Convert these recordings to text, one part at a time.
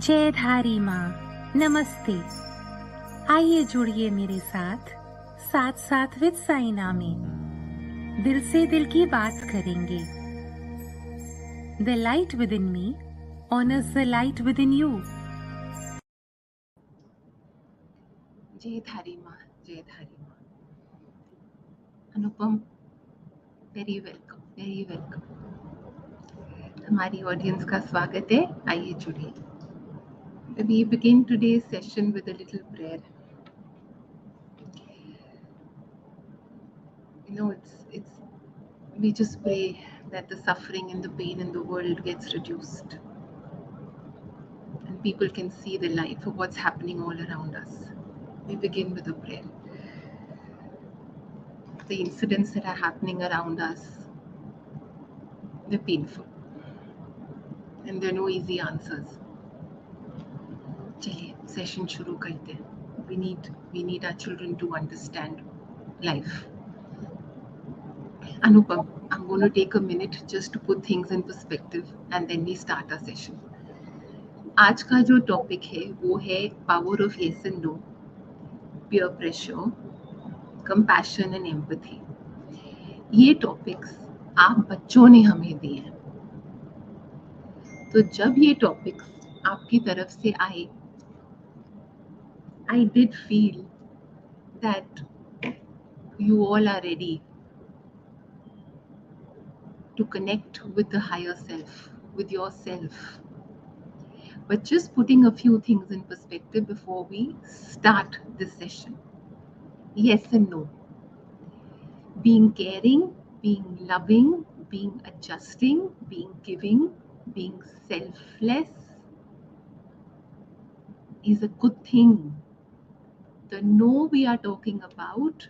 जय धारी माँ नमस्ते। आइए जुड़िए मेरे साथ साथ साथ विद साइना में। दिल से दिल की बात करेंगे। The light with in me honours the light with in you. जय धारी माँ, जय धारी माँ। अनुपम, वेरी वेलकम, वेरी वेलकम। हमारी ऑडियंस का स्वागत है। आइए जुड़िए। We begin today's session with a little prayer. You know, we just pray that the suffering and the pain in the world gets reduced and people can see the light of what's happening all around us. We begin with a prayer. The incidents that are happening around us, they're painful and there are no easy answers. चलिए session शुरू करते हैं. We need our children to understand life. Anupam, I'm going to take a minute just to put things in perspective and then we start our session. आज का जो topic है वो है power of yes and no, peer pressure, compassion and empathy. ये topics आप बच्चों ने हमें दिए हैं. तो जब ये टॉपिक्स आपकी तरफ से आए, I did feel that you all are ready to connect with the higher self, with yourself. But just putting a few things in perspective before we start this session. Yes and no. Being caring, being loving, being adjusting, being giving, being selfless is a good thing. The no we are talking about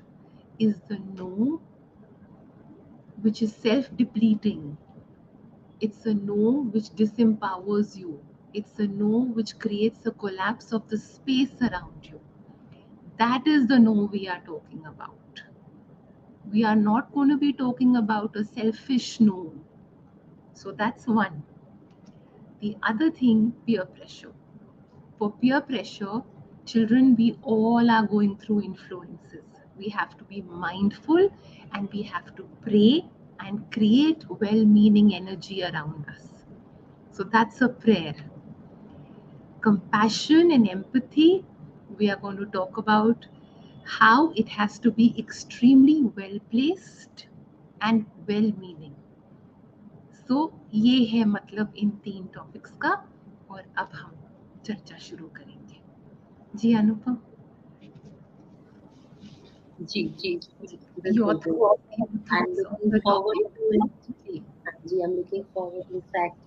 is the no which is self-depleting. It's a no which disempowers you. It's a no which creates a collapse of the space around you. That is the no we are talking about. We are not going to be talking about a selfish no. So that's one. The other thing, peer pressure. For peer pressure, children, we all are going through influences. We have to be mindful and we have to pray and create well-meaning energy around us. So that's a prayer. Compassion and empathy, we are going to talk about how it has to be extremely well-placed and well-meaning. So ये है मतलब इन 3 topics का. और अब हम चर्चा शुरू करेंगे. जी अनुपम. जी. Your thoughts I'm looking forward to it. I'm looking forward. In fact,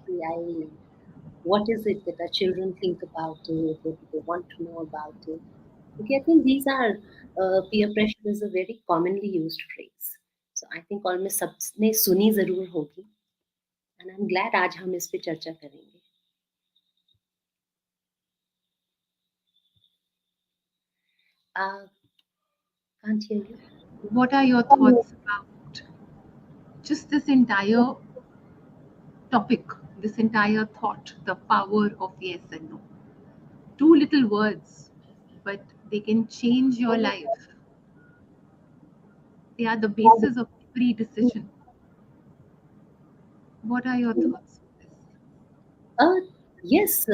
what is it that our children think about it? What do they want to know about it? Okay, I think these are peer pressure is a very commonly used phrase. So I think all में सबने सुनी जरूर होगी. And I'm glad आज हम इस पे चर्चा करेंगे. Can't hear you. What are your thoughts about just this entire topic, this entire thought, the power of yes and no? 2 little words, but they can change your life. They are the basis of every decision. What are your thoughts on this? Yes,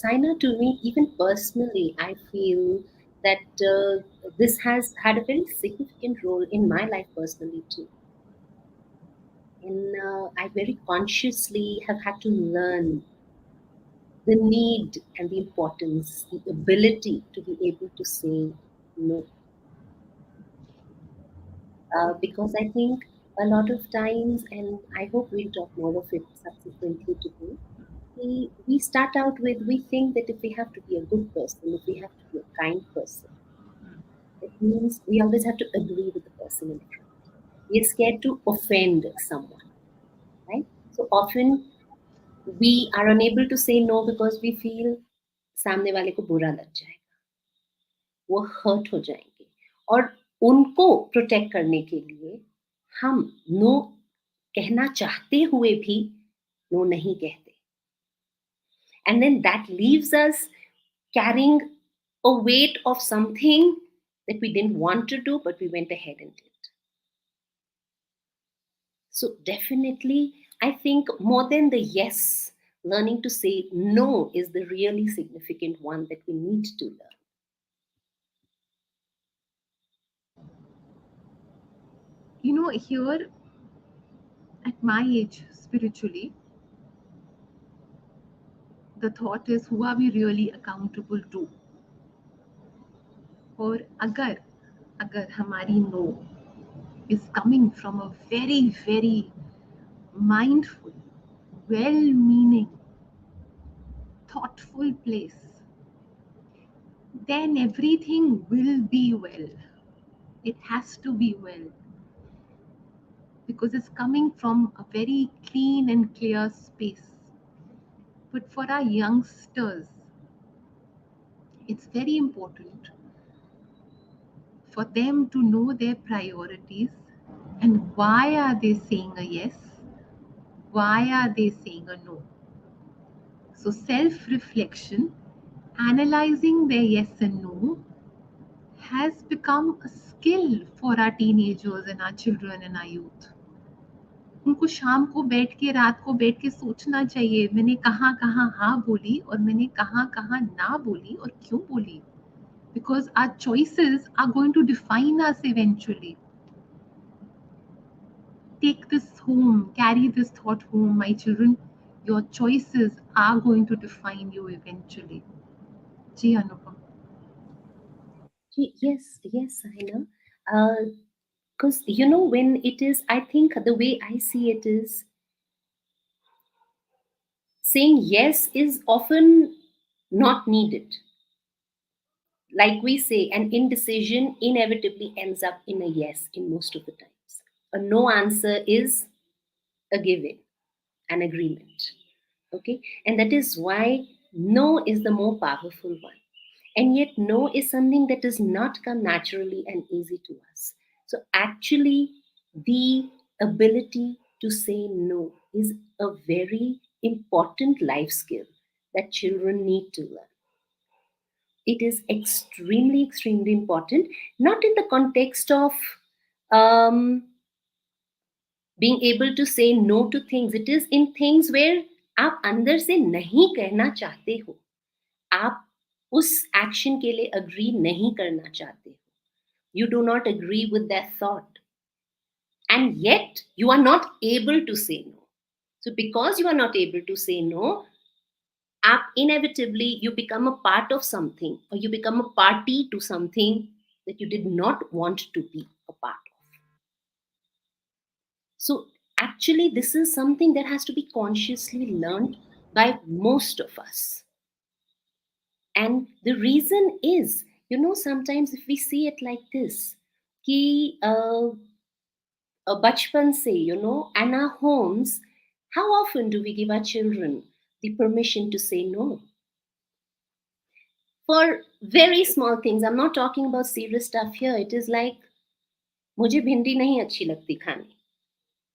Saina, to me, even personally, I feel that this has had a very significant role in my life personally too. And I very consciously have had to learn the need and the importance, the ability to be able to say no. Because I think a lot of times, and I hope we'll talk more of it subsequently today, we start out with, we think that if we have to be a good person, if we have to be a kind person, it means we always have to agree with the person in front. We are scared to offend someone, right? So often we are unable to say no because we feel सामने वाले को बुरा लग जाएगा, वो hurt हो जाएंगे, और उनको प्रोटेक्ट करने के लिए हम नो कहना चाहते हुए भी नो नहीं कहते. And then that leaves us carrying a weight of something that we didn't want to do, but we went ahead and did. So, definitely, I think more than the yes, learning to say no is the really significant one that we need to learn. You know, here at my age, spiritually, the thought is, who are we really accountable to? और अगर हमारी no is coming from a very, very mindful, well-meaning, thoughtful place, then everything will be well. It has to be well, because it's coming from a very clean and clear space. But for our youngsters, it's very important for them to know their priorities and why are they saying a yes, why are they saying a no. So self-reflection, analyzing their yes and no, has become a skill for our teenagers and our children and our youth. उनको शाम को बैठ के, रात को बैठ के सोचना चाहिए, मैंने कहाँ कहाँ हाँ बोली और मैंने कहाँ कहाँ ना बोली और क्यों बोली. Because our choices are going to define us eventually. Take this home, carry this thought home, my children. Your choices are going to define you eventually. Ji Anupam. Yes, yes, Saina. Because, when it is, I think the way I see it is saying yes is often not needed. Like we say, an indecision inevitably ends up in a yes in most of the times. A no answer is a given, an agreement. Okay, and that is why no is the more powerful one. And yet, no is something that does not come naturally and easy to us. So, actually, the ability to say no is a very important life skill that children need to learn. It is extremely, extremely important, not in the context of um, being able to say no to things. It is in things where आप अंदर से नहीं कहना चाहते हो, आप उस action के लिए अग्री नहीं करना चाहते हो. You do not agree with that thought, and yet you are not able to say no. So because you are not able to say no, inevitably you become a part of something, or you become a party to something that you did not want to be a part of. So actually this is something that has to be consciously learned by most of us. And the reason is, sometimes if we see it like this, कि bachpan se, and our homes, how often do we give our children the permission to say no? For very small things, I'm not talking about serious stuff here. It is like, मुझे भिंडी नहीं अच्छी लगती खानी.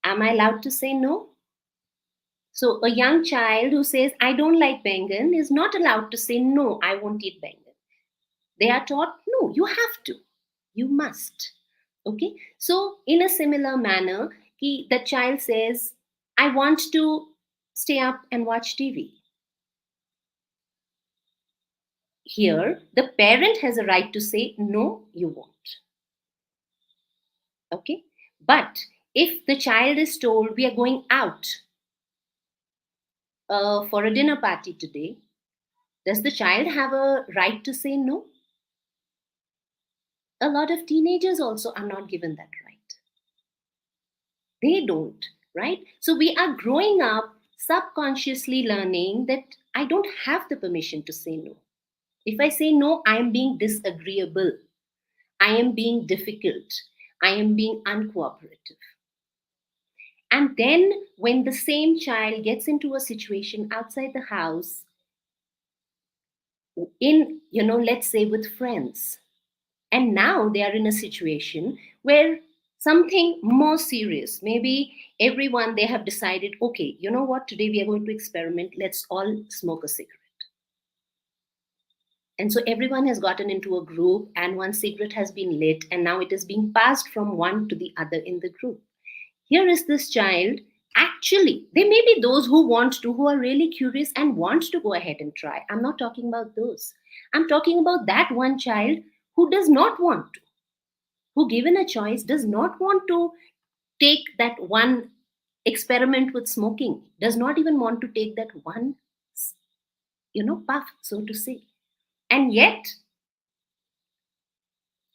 Am I allowed to say no? So a young child who says, I don't like bangan, is not allowed to say, no, I won't eat bangan. They are taught, no, you have to, you must. Okay. So in a similar manner, the child says, I want to stay up and watch TV. Here, the parent has a right to say, no, you won't. Okay. But if the child is told, we are going out for a dinner party today, does the child have a right to say no? A lot of teenagers also are not given that right. They don't, right? So we are growing up subconsciously learning that I don't have the permission to say no. If I say no, I am being disagreeable. I am being difficult. I am being uncooperative. And then when the same child gets into a situation outside the house, in, let's say with friends, and now they are in a situation where something more serious, maybe everyone, they have decided, okay, you know what, today we are going to experiment, let's all smoke a cigarette. And so everyone has gotten into a group and one cigarette has been lit, and now it is being passed from one to the other in the group. Here is this child. Actually, there may be those who are really curious and want to go ahead and try. I'm not talking about those. I'm talking about that one child who does not want to, who, given a choice, does not want to take that one experiment with smoking, does not even want to take that one, puff, so to say. And yet,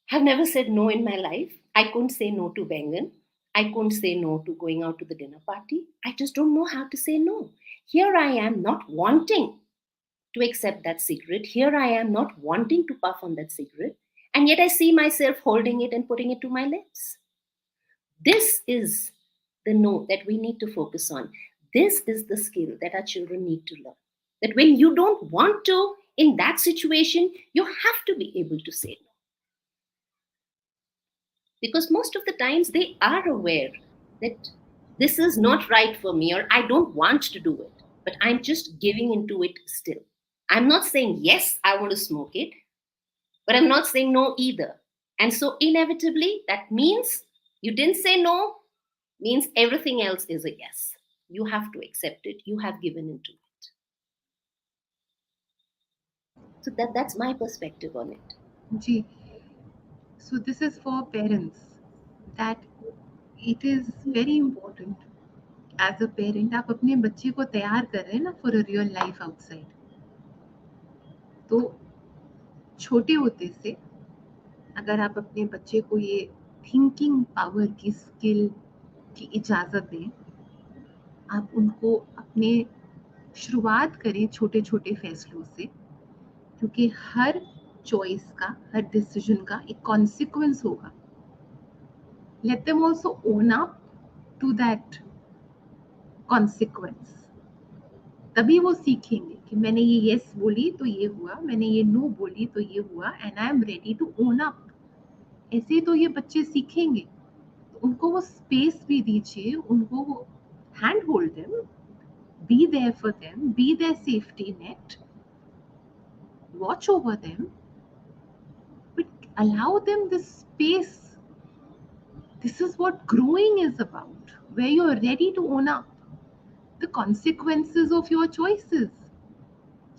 have never said no in my life. I couldn't say no to Bengan. I couldn't say no to going out to the dinner party. I just don't know how to say no. Here I am not wanting to accept that cigarette. Here I am not wanting to puff on that cigarette. And yet I see myself holding it and putting it to my lips. This is the no that we need to focus on. This is the skill that our children need to learn. That when you don't want to, in that situation, you have to be able to say no. Because most of the times they are aware that this is not right for me, or I don't want to do it, but I'm just giving into it still. I'm not saying yes, I want to smoke it, but I'm not saying no either. And so inevitably, that means you didn't say no, means everything else is a yes. You have to accept it. You have given into it. So that's my perspective on it. Ji. So this is for parents, that it is very important. As a parent, आप अपने बच्चे को तैयार कर रहे हैं ना for a real life outside. तो छोटे होते से अगर आप अपने बच्चे को ये थिंकिंग पावर की स्किल की इजाज़त दें, आप उनको अपने शुरुआत करें छोटे छोटे फैसलों से, क्योंकि हर चॉइस का, हर डिसीजन का एक कॉन्सिक्वेंस होगा. Let them also own up to that consequence. तभी वो सीखेंगे कि मैंने ये यस बोली तो ये हुआ, मैंने ये नो बोली तो ये हुआ, and I am ready to own up. ऐसे तो ये बच्चे सीखेंगे. तो उनको वो स्पेस भी दीजिए, उनको वो hand hold them, be there for them, be there safety net, watch over them, but allow them this space. This is what growing is about, where you're ready to own up the consequences of your choices.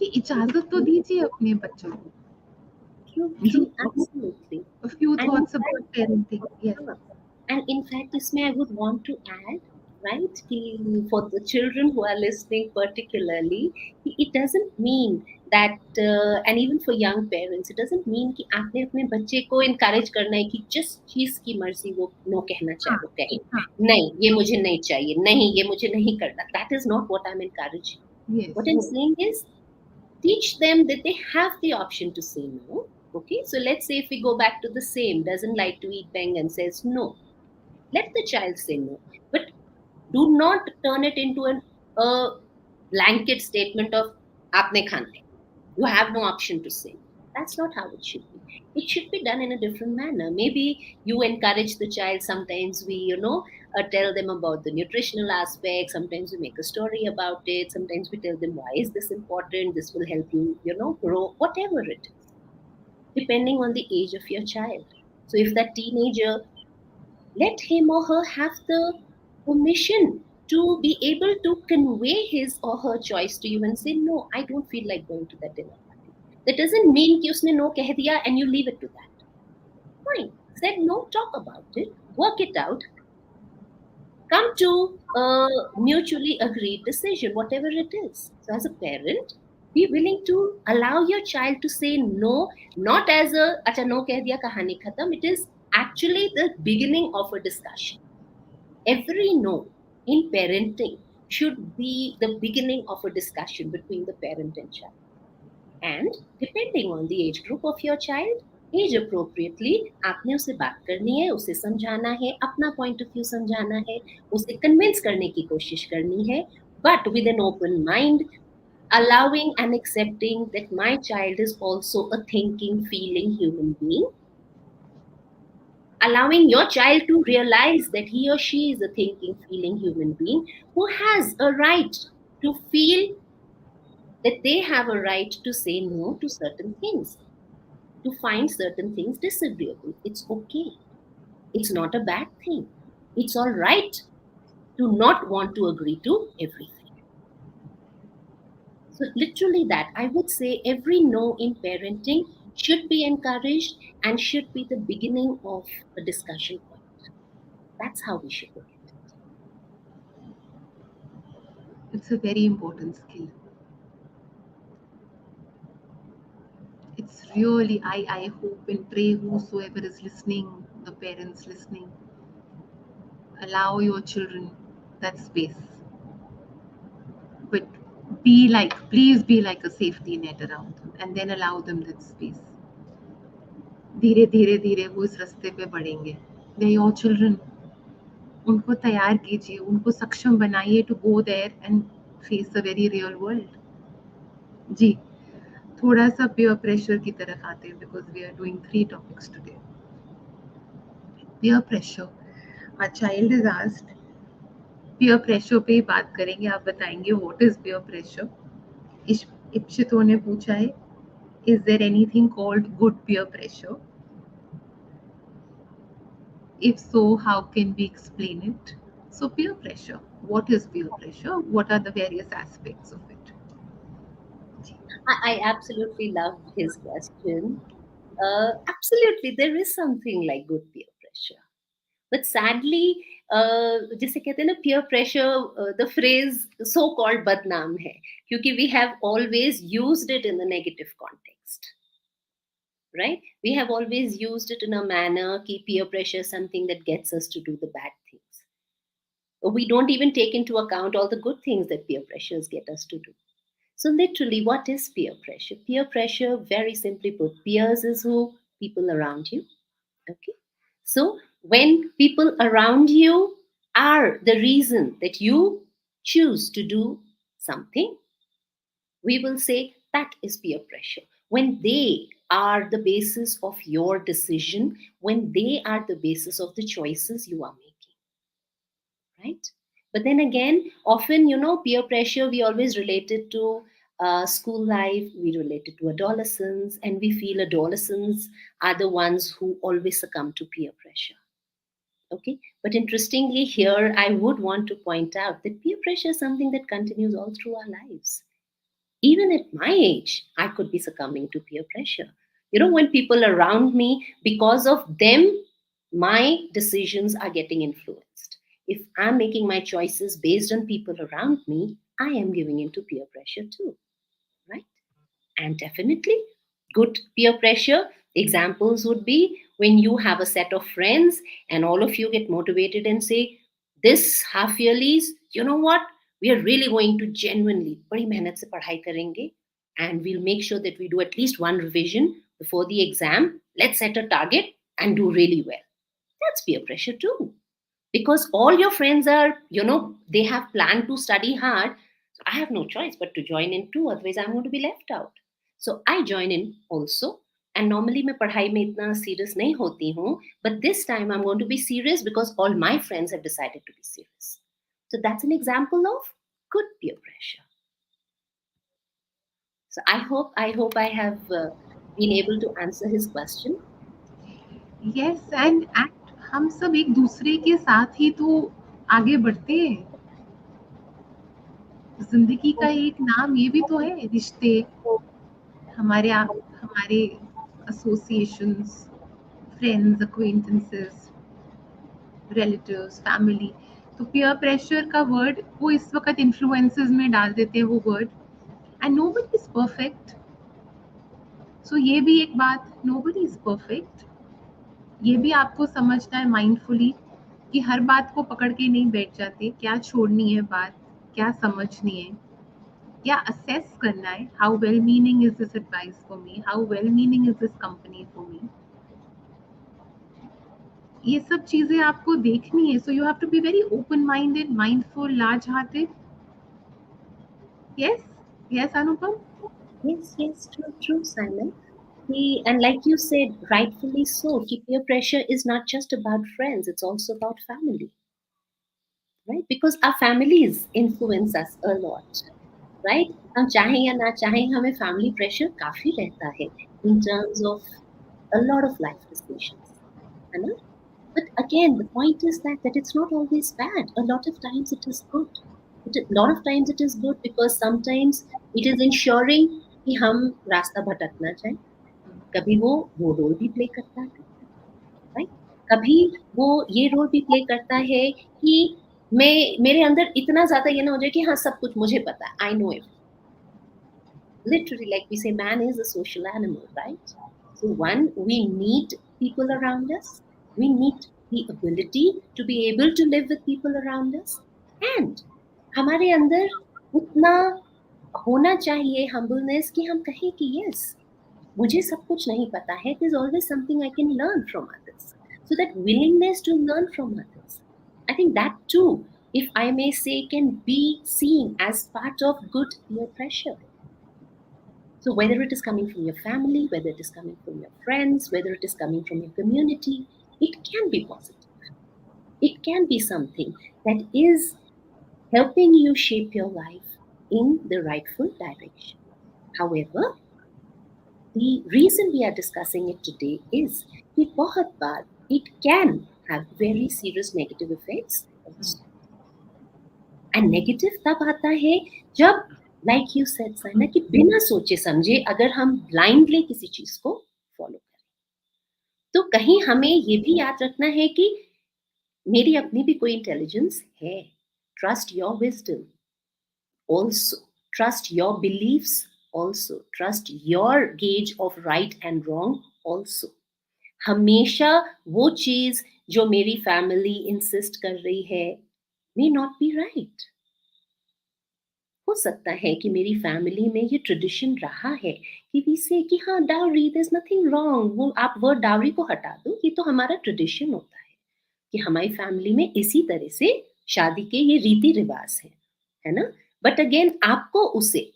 ये इजाजत तो दीजिए अपने बच्चों को. True, absolutely. A few thoughts about parenting. Yes. And in fact, इसमें I would want to add, right, for the children who are listening particularly, it doesn't mean that, and even for young parents, it doesn't mean कि आपने अपने बच्चे को encourage करना है कि जिस चीज की मर्जी वो no कहना चाहे वो कहे. नहीं, ये मुझे नहीं चाहिए, नहीं, ये मुझे नहीं करना. That is not what I'm encouraging. Yes. What I'm saying is, teach them that they have the option to say no. Okay, so let's say if we go back to the same, doesn't like to eat bang and says no. Let the child say no. But do not turn it into a blanket statement of aapne khana hai. You have no option to say. That's not how it should be. It should be done in a different manner. Maybe you encourage the child. Sometimes we, tell them about the nutritional aspect. Sometimes we make a story about it. Sometimes we tell them, why is this important? This will help you, grow, whatever it is, depending on the age of your child. So if that teenager, let him or her have the permission to be able to convey his or her choice to you and say, no, I don't feel like going to that dinner party. That doesn't mean कि उसने no कह दिया and you leave it to that. Fine. Said no, talk about it, work it out, come to a mutually agreed decision, whatever it is. So as a parent, be willing to allow your child to say no, not as a acha no keh diya kahani khatam. It is actually the beginning of a discussion. Every no in parenting should be the beginning of a discussion between the parent and child. And depending on the age group of your child, age appropriately आपने उसे बात करनी है, उसे समझाना है, अपना point of view समझाना है, उसे कन्विंस करने की कोशिश करनी है, but with an open mind, allowing and accepting that my child is also a thinking, feeling human being, allowing your child to realize that he or she is a thinking, feeling human being who has a right to feel that they have a right to say no to certain things, to find certain things disagreeable. It's okay. It's not a bad thing. It's all right to not want to agree to everything. So, literally, that I would say every no in parenting should be encouraged and should be the beginning of a discussion point. That's how we should look at It's a very important skill. It's really, I hope and pray whosoever is listening, the parents listening, allow your children that space. But please be like a safety net around them and then allow them that space. धीरे धीरे धीरे वो इस रास्ते पे बढ़ेंगे. They're your children. उनको तैयार कीजिए, उनको सक्षम बनाइए to go there and face a very real world. जी, थोड़ा सा peer pressure की तरफ आते हैं because we are doing 3 topics today. Peer pressure. Our child is asked, peer pressure पे ही बात करेंगे, आप बताएंगे what is peer pressure. इप्सितो ने पूछा है, is there anything called good peer pressure? If so, how can we explain it? So peer pressure. What is peer pressure? What are the various aspects of it? I absolutely loved his question. Absolutely, there is something like good peer pressure. But sadly, जैसे कहते हैं ना peer pressure, the phrase so called बदनाम है, क्योंकि we have always used it in a negative context, right? We have always used it in a manner कि peer pressure is something that gets us to do the bad things. We don't even take into account all the good things that peer pressures get us to do. So literally, what is peer pressure? Peer pressure, very simply put, peers is who? People around you. Okay. So when people around you are the reason that you choose to do something, we will say that is peer pressure. When they are the basis of your decision, when they are the basis of the choices you are making, right? But then again, often, peer pressure, we always relate it to school life, we relate it to adolescents, and we feel adolescents are the ones who always succumb to peer pressure. Okay, but interestingly, here I would want to point out that peer pressure is something that continues all through our lives. Even at my age, I could be succumbing to peer pressure. When people around me, because of them, my decisions are getting influenced. If I'm making my choices based on people around me, I am giving into peer pressure too, right? And definitely, good peer pressure examples would be when you have a set of friends and all of you get motivated and say, this half yearlies, you know what? We are really going to genuinely, बड़ी मेहनत से पढ़ाई करेंगे, and we'll make sure that we do at least one revision before the exam. Let's set a target and do really well. That's peer pressure too, because all your friends are, they have planned to study hard. So I have no choice but to join in too, otherwise I'm going to be left out. So I join in also. And normally मैं पढ़ाई में इतना serious नहीं होती हूँ, but this time I'm going to be serious because all my friends have decided to be serious. So that's an example of good peer pressure. So I hope I have been able to answer his question. Yes, and हम सब एक दूसरे के साथ ही तो आगे बढ़ते हैं. जिंदगी का एक नाम ये भी तो है, रिश्ते, हमारे associations, friends, acquaintances, relatives, family. तो पीयर प्रेशर का वर्ड वो इस वक्त इन्फ्लुएंसेस में डाल देते हैं वो word, and nobody is perfect. So ये भी एक बात, नोबडी इज परफेक्ट. ये भी आपको समझना है माइंडफुली कि हर बात को पकड़ के नहीं बैठ जाते, क्या छोड़नी है बात, क्या समझनी है, क्या असेस करना है, how well meaning is this advice for me, how well meaning is this company for me, ये सब चीजें आपको देखनी है. So you have to be very open minded, mindful, large hearted. Yes, yes Anupam. Yes, true, Simon. And like you said, rightfully so, peer pressure is not just about friends, it's also about family, right? Because our families influence us a lot, right? हम चाहें या ना चाहें हमें family pressure काफी रहता है in terms of a lot of life decisions, है ना? But again, the point is that it's not always bad. A lot of times it is good. A lot of times it is good because sometimes it is ensuring कि हम रास्ता भटक ना जाए. कभी वो रोल भी प्ले करता है, राइट? कभी वो ये रोल भी प्ले करता है कि मेरे अंदर इतना ज्यादा ये ना हो जाए कि हाँ सब कुछ मुझे पता है, I know it. Literally, like we say, man is a social animal, right? So one, we need people around us. We need the ability to be able to live with people around us. And हमारे अंदर उतना होना चाहिए humbleness कि हम कहें कि yes, मुझे सब कुछ नहीं पता है. There's always something I can learn from others. So that willingness to learn from others, I think that too, if I may say, can be seen as part of good peer pressure. So whether it is coming from your family, whether it is coming from your friends, whether it is coming from your community, it can be positive. It can be something that is helping you shape your life in the rightful direction. However, the reason we are discussing it today is कि बहुत बार it can have very serious negative effects also. And negative तब आता है जब, like you said, Saina, कि बिना सोचे समझे अगर हम blindly किसी चीज को follow करें, तो कहीं हमें ये भी याद रखना है कि मेरी अपनी भी कोई intelligence है. Trust your wisdom also. Trust your beliefs also. Trust your gauge of right and wrong also. हमेशा वो चीज जो मेरी फैमिली इंसिस्ट कर रही है may not be right. हो सकता है कि मेरी फैमिली में ये ट्रेडिशन रहा है कि वी से कि हाँ dowry, there is nothing wrong, वो आप वर्ड डाउरी को हटा दो, ये तो हमारा ट्रेडिशन होता है कि हमारी फैमिली में इसी तरह से शादी के ये रीति रिवाज है ना? बट अगेन आपको उसे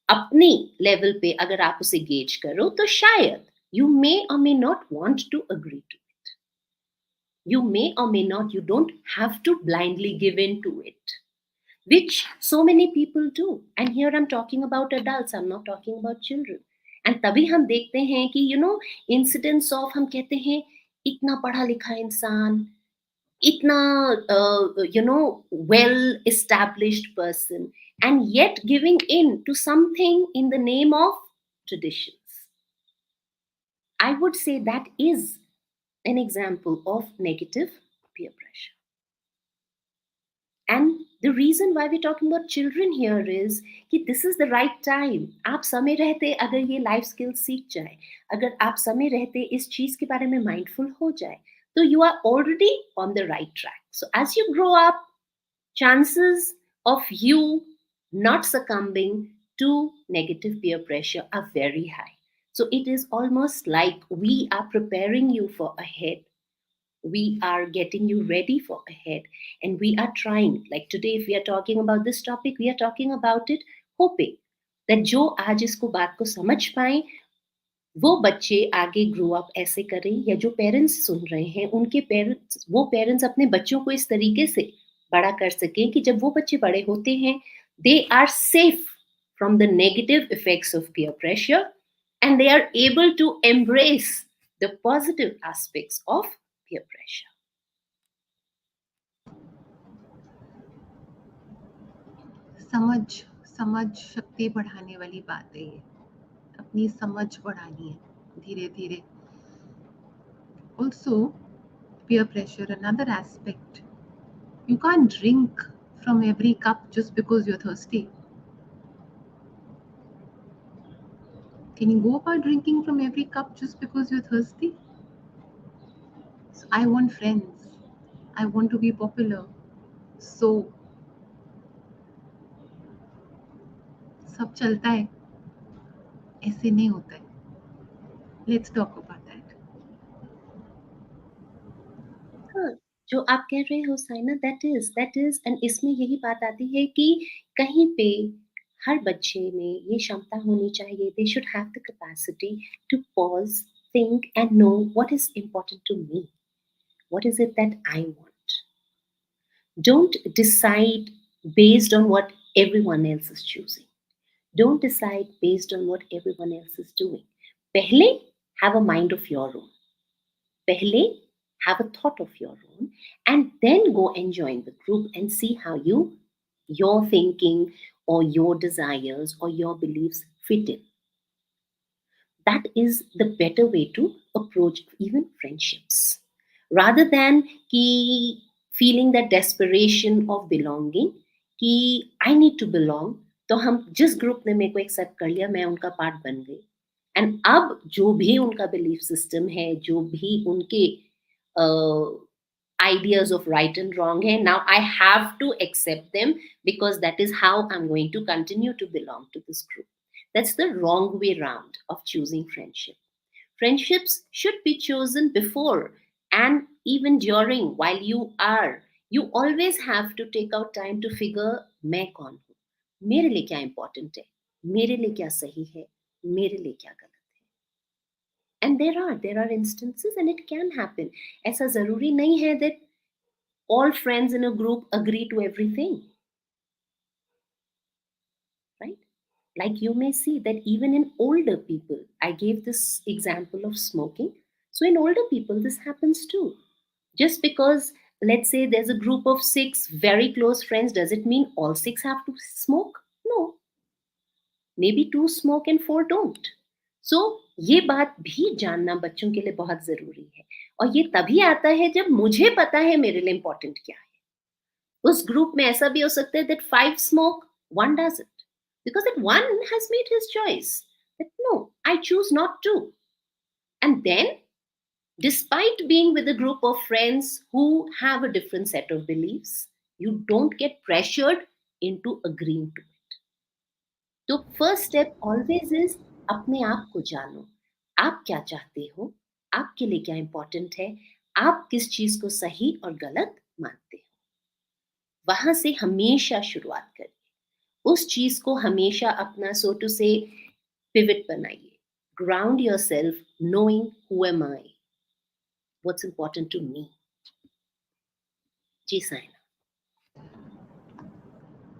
अपनी लेवल पे अगर आप उसे गेज करो तो शायद you may or may not want to agree to it. You may or may not, you don't have to blindly give in to it, which so many people do. And here I'm talking about adults, I'm not talking about children. And तभी हम देखते हैं कि incidents of, हम कहते हैं इतना पढ़ा लिखा इंसान, इतना well established person, and yet giving in to something in the name of traditions. I would say that is an example of negative peer pressure. And the reason why we're talking about children here is कि this is the right time. आप समय रहते अगर ये life skills सीख जाए, अगर आप समय रहते इस चीज के बारे में mindful हो जाए, तो you are already on the right track. So as you grow up, chances of you not succumbing to negative peer pressure are very high. So it is almost like we are preparing you for ahead. We are getting you ready for ahead, and we are trying, like today if we are talking about this topic, we are talking about it hoping that जो आज इसको बात को समझ पाए वो बच्चे आगे ग्रो अप ऐसे करें, या जो पेरेंट्स सुन रहे हैं उनके पेरेंट्स अपने बच्चों को इस तरीके से बड़ा कर सकें कि जब वो बच्चे बड़े होते हैं they are safe from the negative effects of peer pressure, and they are able to embrace the positive aspects of peer pressure. समझ समझ शक्ति बढ़ाने वाली बात है ये. अपनी समझ बढ़ानी है धीरे धीरे. Also, peer pressure, another aspect. You can't drink from every cup just because you're thirsty. Can you go about drinking from every cup just because you're thirsty? So I want friends. I want to be popular. So सब चलता है, ऐसे नहीं होता है. Let's talk about that. हाँ, जो आप कह रहे हो साइना, दैट इज एंड इसमें यही बात आती है कि कहीं पे हर बच्चे में ये क्षमता होनी चाहिए. They should have the capacity to pause, think and know what is important to me, what is it that I want. Don't decide based on what everyone else is choosing. Don't decide based on what everyone else is doing. Pehle, have a mind of your own. Pehle, have a thought of your own, and then go and join the group and see how your thinking or your desires or your beliefs fit in. That is the better way to approach even friendships, rather than ki feeling that desperation of belonging, कि I need to belong. तो हम जिस group ने मेरे को accept कर लिया, मैं उनका पार्ट बन गई. एंड अब जो भी उनका बिलीफ सिस्टम है, जो भी उनके ideas of right and wrong hai, now I have to accept them because that is how I'm going to continue to belong to this group. That's the wrong way round of choosing friendship. Friendships should be chosen before and even during, while you always have to take out time to figure मैं कौन हूँ, मेरे लिए क्या important है, मेरे लिए क्या सही है, मेरे लिए क्या गलत है. And there are instances and it can happen. ऐसा जरूरी नहीं है that all friends in a group agree to everything, right? Like you may see that even in older people, I gave this example of smoking. So in older people, this happens too. Just because, let's say, there's a group of 6 very close friends, does it mean all 6 have to smoke? No. Maybe 2 smoke and 4 don't. So ये बात भी जानना बच्चों के लिए बहुत जरूरी है. और ये तभी आता है जब मुझे पता है मेरे लिए इंपॉर्टेंट क्या है. उस ग्रुप में ऐसा भी हो सकता है that 5 smoke, 1 doesn't, because that one has made his choice that no, I choose not to. And then, despite being with a group of friends who have a different set of beliefs, you don't get pressured into agreeing to it. तो first step always is अपने आप को जानो. आप क्या चाहते हो, आपके लिए क्या इंपॉर्टेंट है, आप किस चीज को सही और गलत मानते हो. वहां से हमेशा शुरुआत करिए. उस चीज को हमेशा अपना सो टू से पिवट बनाइए. Ground yourself knowing who am I, what's important to me. जी Saina.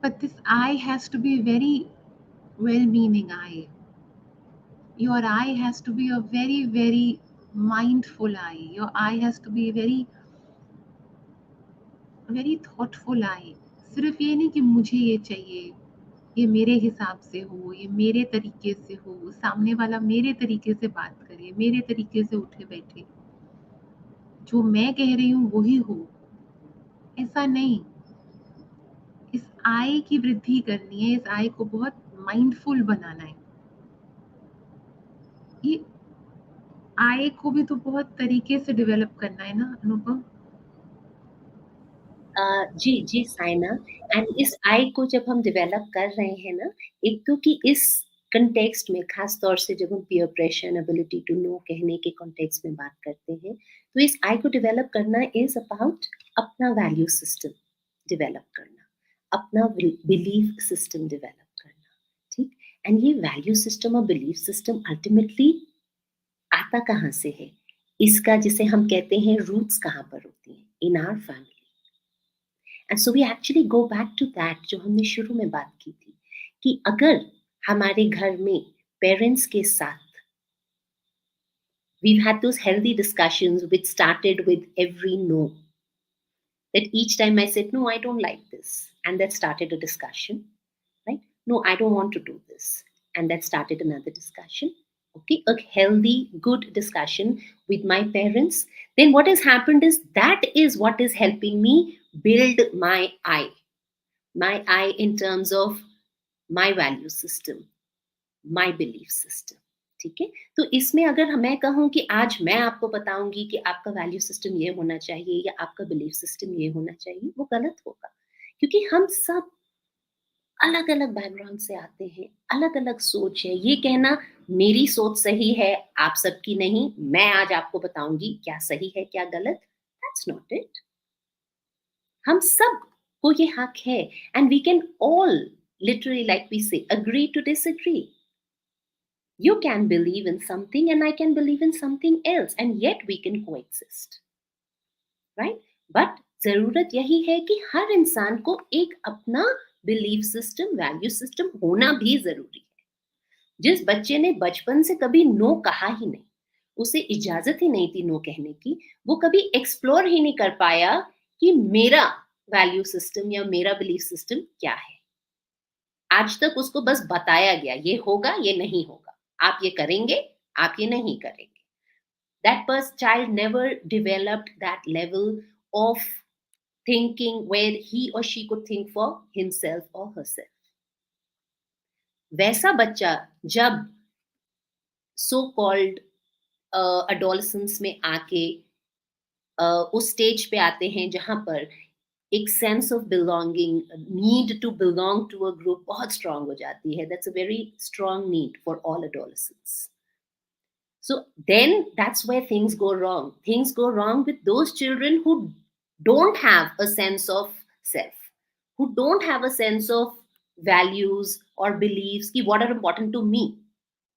But this I has to be very well-meaning I. Your I has to be a very, very mindful I. Your I has to be very, very thoughtful I. सिर्फ ये नहीं कि मुझे ये चाहिए, ये मेरे हिसाब से हो, ये मेरे तरीके से हो, सामने वाला मेरे तरीके से बात करे, मेरे तरीके से उठे बैठे, जो मैं कह रही हूँ वही हो, ऐसा नहीं. इस आय की वृद्धि करनी है, इस आय को बहुत माइंडफुल बनाना है. ये आय को भी तो बहुत तरीके से डेवलप करना है ना अनुपम. जी जी साइना. एंड इस आई को जब हम डेवलप कर रहे हैं ना, एक तो कि इस कंटेक्स्ट में, खास तौर से जब हम peer pressure, ability to no कहने के कॉन्टेक्स्ट में बात करते हैं, तो इस आई को डेवलप करना इज अबाउट अपना वैल्यू सिस्टम डेवलप करना, अपना बिलीफ सिस्टम डेवलप करना. ठीक. एंड ये वैल्यू सिस्टम और बिलीफ सिस्टम अल्टीमेटली आता कहाँ से है, इसका जिसे हम कहते हैं रूट्स कहाँ पर होती हैं, in our family. And so we actually go back to that जो हमने शुरू में बात की थी, कि अगर हमारे घर में पेरेंट्स के साथ we've had those healthy discussions which started with every no, that each time I said no, I don't like this, and that started a discussion, right? No, I don't want to do this, and that started another discussion. Okay, a healthy, good discussion with my parents. Then what has happened is that is what is helping me build my I in terms of my value system, my belief system. ठीक है। तो इसमें अगर मैं कहूँ कि आज मैं आपको बताऊंगी कि आपका वैल्यू सिस्टम ये होना चाहिए या आपका बिलीफ सिस्टम ये होना चाहिए, वो गलत होगा, क्योंकि हम सब अलग अलग बैकग्राउंड से आते हैं, अलग अलग सोच है। ये कहना मेरी सोच सही है, आप सबकी नहीं, मैं आज आपको बताऊंगी क्या सही है क्या गलत, दैट्स नॉट इट। हम सब को ये हक है, and we can all literally like we say agree to disagree. You can believe in something and I can believe in something else, and yet we can coexist, right? But जरूरत यही है कि हर इंसान को एक अपना बिलीफ सिस्टम, वैल्यू सिस्टम होना भी जरूरी है। जिस बच्चे ने बचपन से कभी नो कहा ही नहीं, उसे इजाजत ही नहीं थी नो कहने की, वो कभी एक्सप्लोर ही नहीं कर पाया कि मेरा वैल्यू सिस्टम या मेरा बिलीफ सिस्टम क्या है। आज तक उसको बस बताया गया ये होगा ये नहीं होगा, आप ये करेंगे आप ये नहीं करेंगे। That child never developed that level of thinking where he or she could think for himself or herself. वैसा बच्चा जब so called adolescence में आके उस स्टेज पे आते हैं जहां पर एक sense of belonging, need to belong to a group बहुत स्ट्रांग हो जाती है। That's a very strong need for all adolescents. So then that's where things go wrong. Things go wrong with those children who don't have a sense of self, who don't have a sense of values or beliefs ki what are important to me.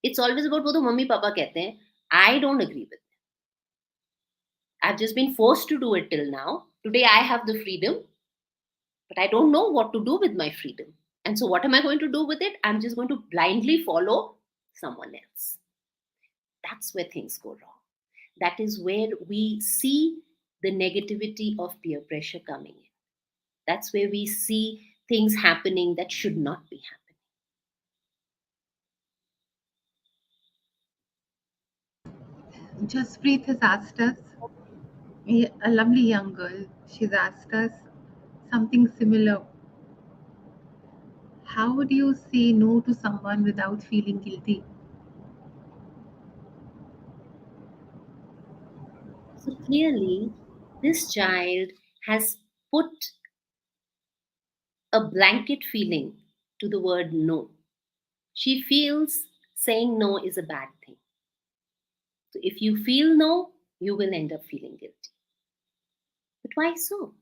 It's always about wo to mummy papa kehte hain, I don't agree with them. I've just been forced to do it till now. Today I have the freedom, but I don't know what to do with my freedom. And so what am I going to do with it? I'm just going to blindly follow someone else. That's where things go wrong. That is where we see the negativity of peer pressure coming in. That's where we see things happening that should not be happening. Jaspreet has asked us, a lovely young girl, she's asked us something similar. How do you say no to someone without feeling guilty? So clearly, this child has put a blanket feeling to the word no. She feels saying no is a bad thing. So if you feel no, you will end up feeling guilty. But why so?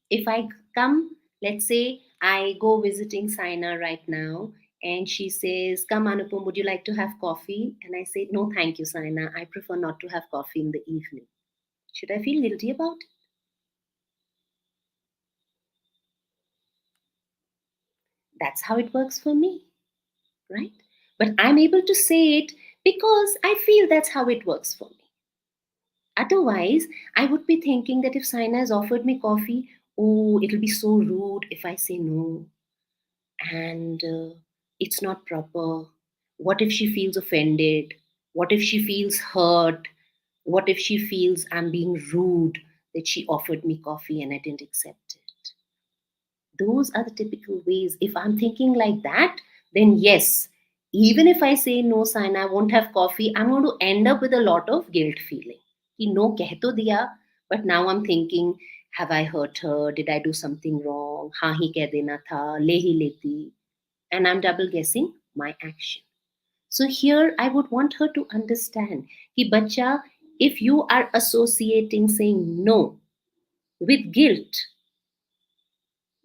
If I come, let's say I go visiting Saina right now, and she says, "Come, Anupam, would you like to have coffee?" And I say, "No, thank you, Saina. I prefer not to have coffee in the evening." Should I feel guilty about it? That's how it works for me, right? But I'm able to say it because I feel that's how it works for me. Otherwise, I would be thinking that if Saina has offered me coffee, oh, it'll be so rude if I say no. And it's not proper. What if she feels offended? What if she feels hurt? What if she feels I'm being rude that she offered me coffee and I didn't accept it? Those are the typical ways. If I'm thinking like that, then yes, even if I say no, sign, I won't have coffee, I'm going to end up with a lot of guilt feeling. Ki no keh to diya, but now I'm thinking, have I hurt her? Did I do something wrong? Haan hi keh dena tha, le hi leti. And I'm double guessing my action. So here I would want her to understand ki bacha, if you are associating saying no with guilt,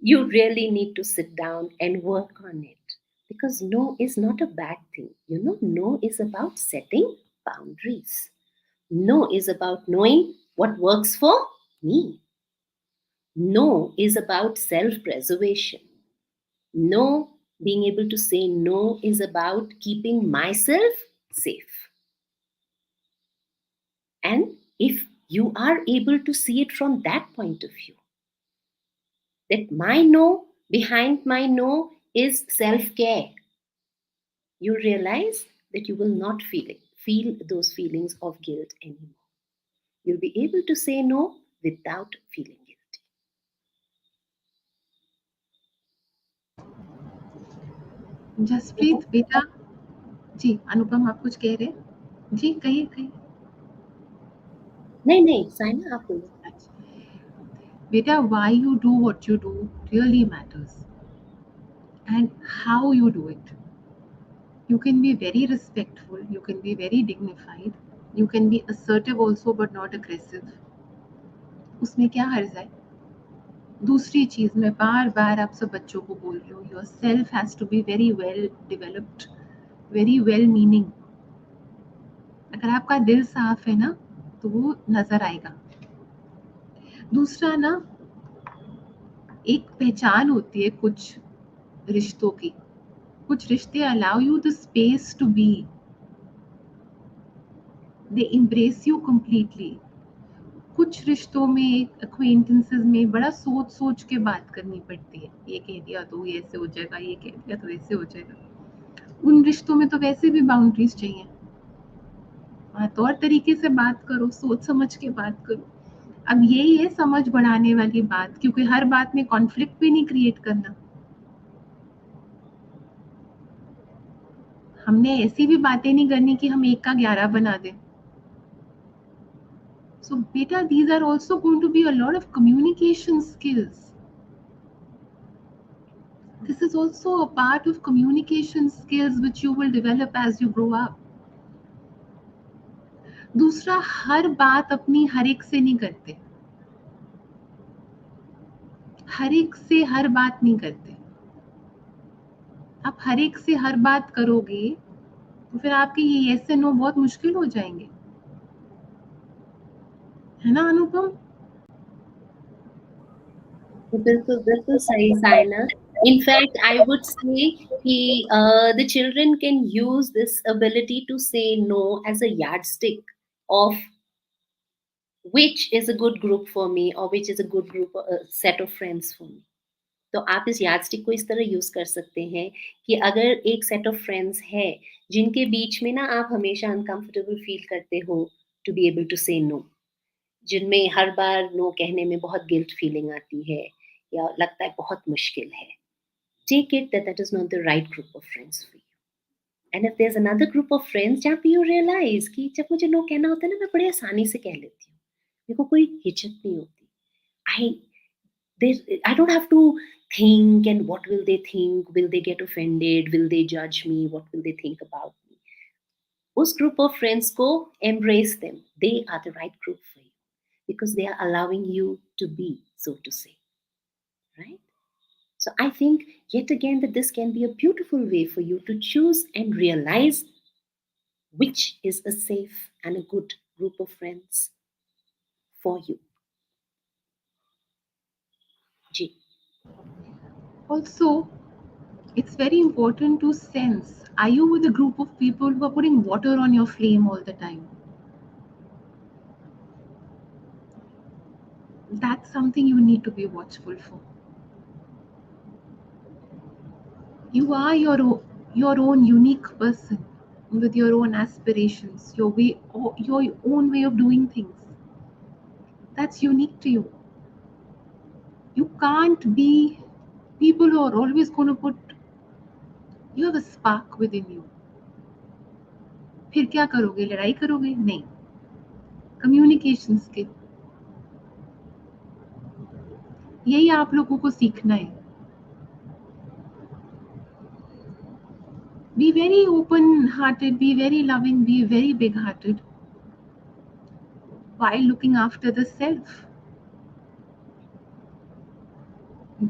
you really need to sit down and work on it, because no is not a bad thing. You know, no is about setting boundaries. No is about knowing what works for me. No is about self preservation. No, being able to say no is about keeping myself safe. And if you are able to see it from that point of view, that my no, behind my no is self care, you realize that you will not feel those feelings of guilt anymore. You'll be able to say no without feeling guilty. Jaspreet बेटा, जी अनुपम आप कुछ कह रहे हैं? जी कहिए कहिए। नहीं नहीं साइना, आप बोलो। बेटा, why you do what you do really matters, and how you do it. You can be very respectful, you can be very dignified, you can be assertive also but not aggressive. उसमें क्या हर्ज है? दूसरी चीज मैं बार बार आप सब बच्चों को बोल रही हूँ, yourself has to be very well developed, very well meaning. अगर आपका दिल साफ है ना तो वो नजर आएगा। दूसरा ना, एक पहचान होती है कुछ रिश्तों की। कुछ रिश्ते allow you the space to be, they embrace you completely. कुछ रिश्तों में, acquaintances में बड़ा सोच सोच के बात करनी पड़ती है। ये कह दिया तो ये ऐसे हो जाएगा, ये कह दिया तो ऐसे हो जाएगा। उन रिश्तों में तो वैसे भी बाउंड्रीज चाहिए। बात और तरीके से बात करो, सोच समझ के बात करो। अब यही है समझ बढ़ाने वाली बात, क्योंकि हर बात में कॉन्फ्लिक्ट भी नहीं क्रिएट करना। हमने ऐसी भी बातें नहीं करनी कि हम एक का 11 बना दें। So beta, these are also going to be a lot of communication skills. This is also a part of communication skills which you will develop as you grow up. दूसरा, हर बात अपनी हर एक से नहीं करते। हर एक से हर बात नहीं करते। आप हर एक से हर बात करोगे तो फिर आपके ये यस एंड नो बहुत मुश्किल हो जाएंगे, है ना अनुपम? बिल्कुल बिल्कुल सही Saina. In fact, I would say the children can use this ability to say no as a yardstick of which is a good group for me or which is a good group set of friends for me. तो आप इस yardstick को इस तरह use कर सकते हैं कि अगर एक सेट ऑफ फ्रेंड्स है जिनके बीच में ना आप हमेशा अनकंफर्टेबल फील करते हो टू बी एबल टू से नो, जिनमें हर बार नो कहने में बहुत गिल्ट फीलिंग आती है या लगता है बहुत मुश्किल है, take it that that is not the right group of friends for you. And if there's another group of friends जहाँ पे you realize कि जब मुझे नो कहना होता है ना मैं बड़े आसानी से कह लेती हूँ, मेरे को कोई हिचक नहीं होती। I I don't have to think and what will they think, will they get offended, will they judge me, what will they think about me. Those group of friends को embrace them, they are the right group for you because they are allowing you to be, so to say, right? So I think yet again that this can be a beautiful way for you to choose and realize which is a safe and a good group of friends for you. Ji. Also, it's very important to sense, are you with a group of people who are putting water on your flame all the time? That's something you need to be watchful for. You are your own unique person with your own aspirations, your own way of doing things. That's unique to you. You can't be people who are always going to put. You have a spark within you. फिर क्या करोगे? लड़ाई करोगे? नहीं. Communication skill, यही आप लोगों को सीखना है. Be very open-hearted, be very loving, be very big-hearted while looking after the self.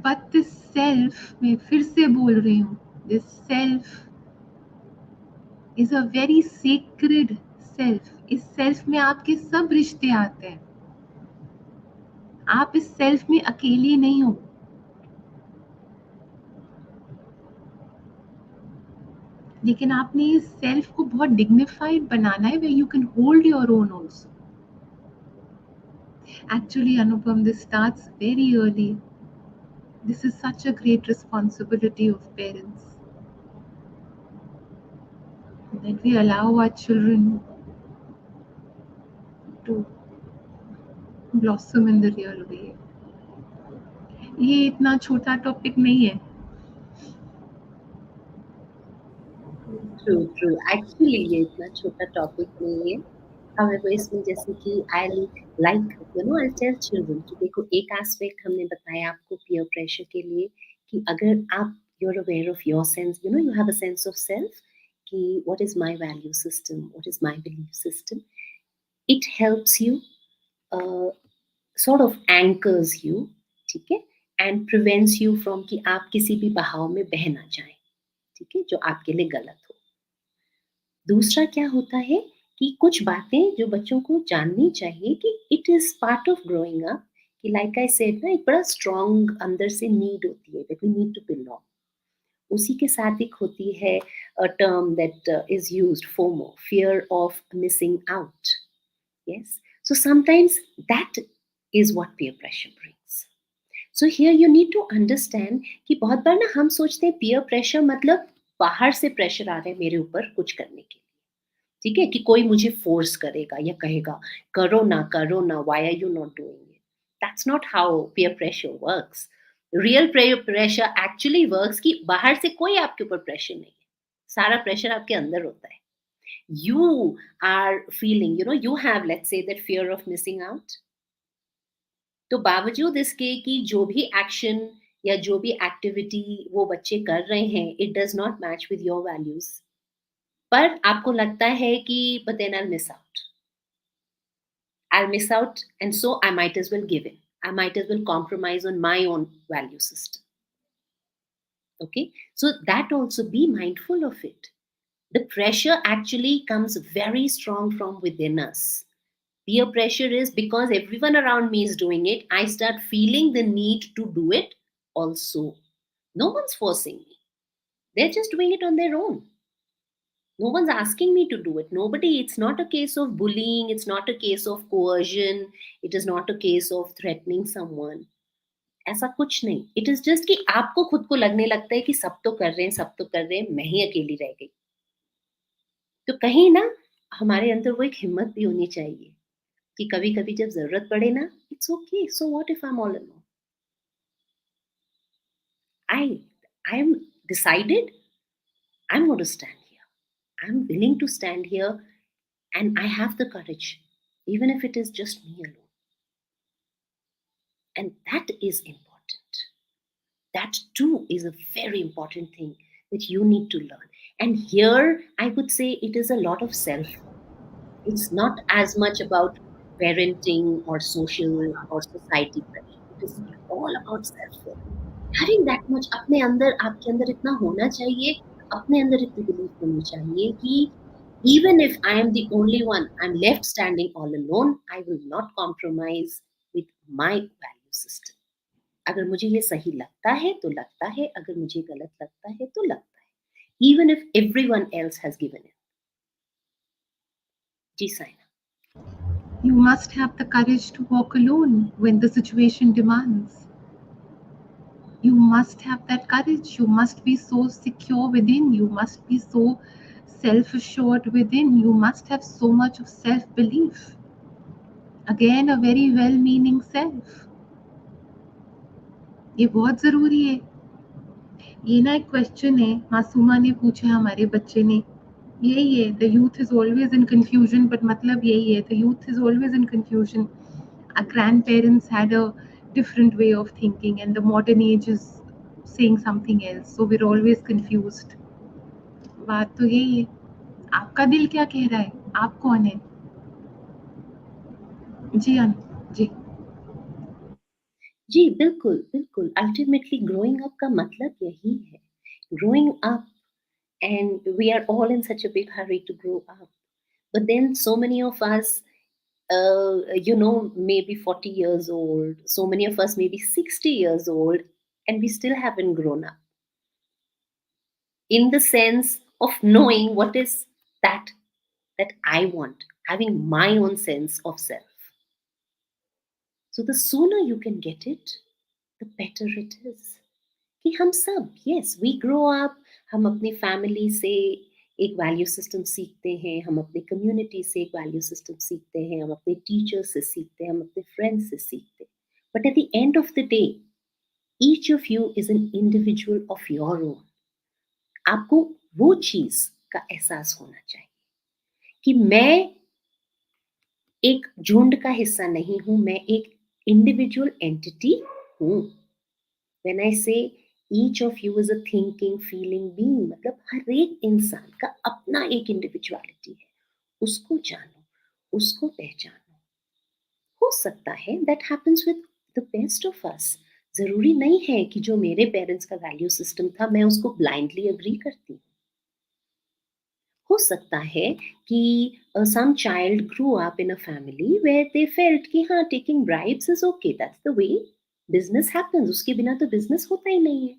But this self, मैं फिर से बोल रही हूँ, this self is a very sacred self. इस self में आपके सब रिश्ते आते हैं. आप इस self में अकेले नहीं हो. लेकिन आपने इस सेल्फ को बहुत डिग्निफाइड बनाना है, where you can hold your own also. Actually, Anupam, this starts very early. This is such a great responsibility of parents, that we allow our children to blossom in the real way. ये इतना छोटा topic नहीं है. True actually ये इतना छोटा topic नहीं है। However, इसमें जैसे कि I like I tell children कि देखो एक एस्पेक्ट हमने बताया आपको पीयर प्रेशर के लिए कि अगर आप you're aware of your sense, you have a sense of self कि what is my value system, what is my belief system. It helps you, uh, sort of anchors you, ठीक है, and prevents you from कि आप किसी भी बहाव में बह ना जाएं, ठीक है, जो आपके लिए गलत हो। दूसरा क्या होता है कि कुछ बातें जो बच्चों को जाननी चाहिए कि it is part of growing up, कि लाइक आई सेड ना, एक बड़ा स्ट्रॉन्ग अंदर से नीड होती है that we need to belong. उसी के साथ एक होती है a term that is used, fomo, fear of missing out. Yes, so sometimes that is what peer pressure brings. So here you need to understand कि बहुत बार ना हम सोचते हैं पीयर प्रेशर मतलब बाहर से प्रेशर आ रहा है मेरे ऊपर कुछ करने के लिए, ठीक है, कि कोई मुझे फोर्स करेगा या कहेगा करो ना, why are you not doing it. That's not how peer pressure works. Real peer pressure actually works कि बाहर से कोई आपके ऊपर प्रेशर नहीं है, सारा प्रेशर आपके अंदर होता है। You are feeling, you have let's say that fear of missing out. तो बावजूद इसके कि जो भी एक्शन या जो भी एक्टिविटी वो बच्चे कर रहे हैं it does not match with your values, पर आपको लगता है कि but then I'll miss out, and so I might as well give in. I might as well compromise on my own value system. Okay, so that also be mindful of it. The pressure actually comes very strong from within us. Peer pressure is because everyone around me is doing it, I start feeling the need to do it also. No one's forcing me, they're just doing it on their own. No one's asking me to do it. Nobody, it's not a case of bullying, it's not a case of coercion, it is not a case of threatening someone. ऐसा कुछ नहीं, it is just कि आपको खुद को लगने लगता है कि सब तो कर रहे हैं, सब तो कर रहे हैं, मैं ही अकेली रह गई। तो कहीं ना हमारे अंदर वो एक हिम्मत भी होनी चाहिए कि कभी कभी जब जरूरत पड़े ना, it's okay, so what if I am all alone, I I am decided, I am going to stand here, I am willing to stand here, and I have the courage, even if it is just me alone. And that is important. That too is a very important thing that you need to learn. And here, I would say it is a lot of self. It's not as much about parenting or social or society pressure. It is all about self. Having that much अपने अंदर, आपके अंदर इतना होना चाहिए, अपने अंदर इतनी बिलीफ होनी चाहिए कि even if I am the only one, I'm left standing all alone, I will not compromise with my value system. अगर मुझे ये सही लगता है तो लगता है, अगर मुझे गलत लगता है तो लगता है, even if everyone else has given in. Ji Saina. You must have the courage to walk alone when the situation demands. You must have that courage. You must be so secure within. You must be so self assured within. You must have so much of self belief. Again, a very well meaning self. ये बहुत ज़रूरी है। ये ना एक question है, मासूमा ने पूछा हमारे बच्चे ने, यही है, the youth is always in confusion, but मतलब यही है, the youth is always in confusion. Our grandparents had a different way of thinking, and the modern age is saying something else, so we're always confused. बात तो यही है, आपका दिल क्या कह रहा है, आप कौन है? जी अनु जी। जी बिल्कुल बिल्कुल, अल्टीमेटली ग्रोइंग अप का मतलब यही है, growing up, and we are all in such a big hurry to grow up, but then so many of us, maybe 40 years old, so many of us maybe 60 years old, and we still haven't grown up in the sense of knowing what is that that I want, having my own sense of self. So the sooner you can get it, the better it is. कि हम सब, yes, we grow up, हम अपनी family से एक value system सीखते हैं, हम अपने कम्युनिटी से एक वैल्यू सिस्टम सीखते हैं, हम अपने टीचर्स से सीखते हैं, हम अपने फ्रेंड्स से सीखते हैं, but at the end of the day each of you is an individual of your own. आपको वो चीज का एहसास होना चाहिए कि मैं एक झुंड का हिस्सा नहीं हूं, मैं एक इंडिविजुअल एंटिटी हूं. व्हेन आई से each of you is a thinking feeling being, मतलब हर एक इंसान का अपना एक इंडिविजुअलिटी है. उसको जानो, उसको पहचानो. हो सकता है that happens with the best of us. जरूरी नहीं है कि जो मेरे पेरेंट्स का वैल्यू सिस्टम था मैं उसको ब्लाइंडली अग्री करती हूँ. हो सकता है कि some child grew up in a family where they felt कि हाँ taking bribes is okay, that's the way business happens, उसके बिना तो business होता ही नहीं है.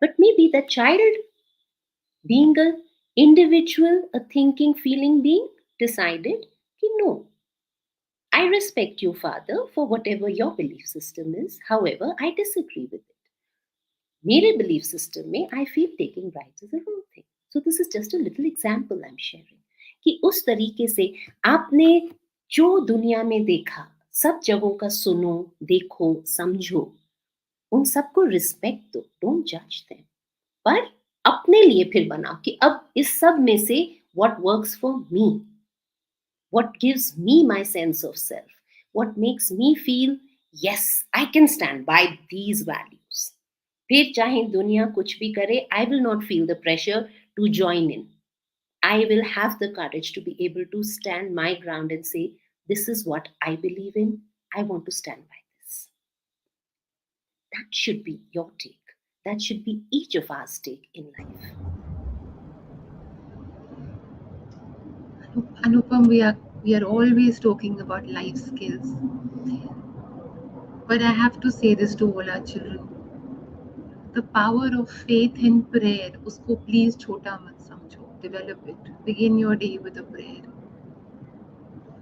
But maybe that child, being a individual, a thinking feeling being, decided कि no, I respect you father for whatever your belief system is, however I disagree with it. मेरे belief system में I feel taking rights is a wrong thing. So this is just a little example I am sharing कि उस तरीके से आपने जो दुनिया में देखा, सब जगहों का सुनो, देखो, समझो, उन सबको रिस्पेक्ट दो, डोंट जज देम. पर अपने लिए फिर बनाओ कि अब इस सब में से what works for me, what gives me my sense of self, what makes me feel, yes, I can stand by these values. फिर चाहे दुनिया कुछ भी करे, I will not feel the pressure to join in. I will have the courage to be able to stand my ground and say, this is what I believe in. I want to stand by this. That should be your take. That should be each of our take in life. Anupam, we are always talking about life skills, but I have to say this to all our children: the power of faith in prayer. Usko please chota mat samjho. Develop it. Begin your day with a prayer.